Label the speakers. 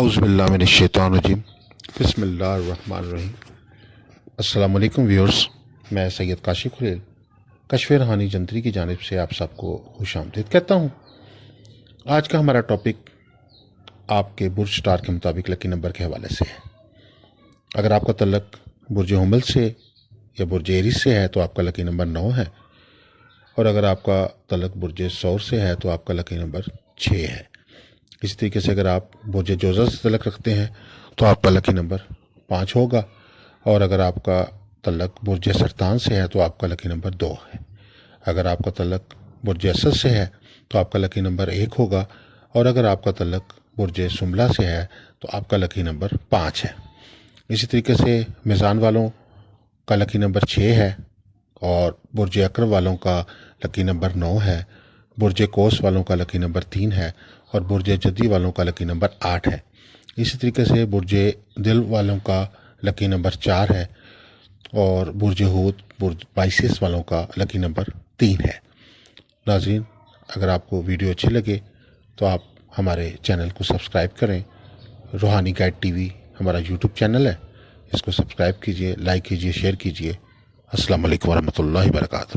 Speaker 1: اعوذ باللہ من الشیطان الرجیم بسم اللہ الرحمن الرحیم۔ السلام علیکم ویورز، میں سید کاشف خلیل کشف روحانی جنتری کی جانب سے آپ سب کو خوش آمدید کہتا ہوں۔ آج کا ہمارا ٹاپک آپ کے برج سٹار کے مطابق لکی نمبر کے حوالے سے ہے۔ اگر آپ کا تعلق برج حمل سے یا برج ایریز سے ہے تو آپ کا لکی نمبر 9 ہے، اور اگر آپ کا تعلق برج ثور سے ہے تو آپ کا لکی نمبر 6 ہے۔ اسی طریقے سے اگر آپ برج جوزہ سے تعلق رکھتے ہیں تو آپ کا لکی نمبر 5 ہوگا، اور اگر آپ کا تعلق برج سرطان سے ہے تو آپ کا لکی نمبر 2 ہے۔ اگر آپ کا تعلق برج اسد سے ہے تو آپ کا لکی نمبر 1 ہوگا، اور اگر آپ کا تعلق برج سملہ سے ہے تو آپ کا لکی نمبر 5 ہے۔ اسی طریقے سے میزان والوں کا لکی نمبر 6 ہے، اور برج عقرب والوں کا لکی نمبر 9 ہے، برج قوس والوں کا لکی نمبر 3 ہے، اور برج جدی والوں کا لکی نمبر 8 ہے۔ اسی طریقے سے برج دل والوں کا لکی نمبر 4 ہے، اور برج حوت برج پائسس والوں کا لکی نمبر 3 ہے۔ ناظرین، اگر آپ کو ویڈیو اچھے لگے تو آپ ہمارے چینل کو سبسکرائب کریں۔ روحانی گائیڈ ٹی وی ہمارا یوٹیوب چینل ہے، اس کو سبسکرائب کیجئے، لائک کیجئے، شیئر کیجئے۔ السلام علیکم ورحمۃ اللہ وبرکاتہ۔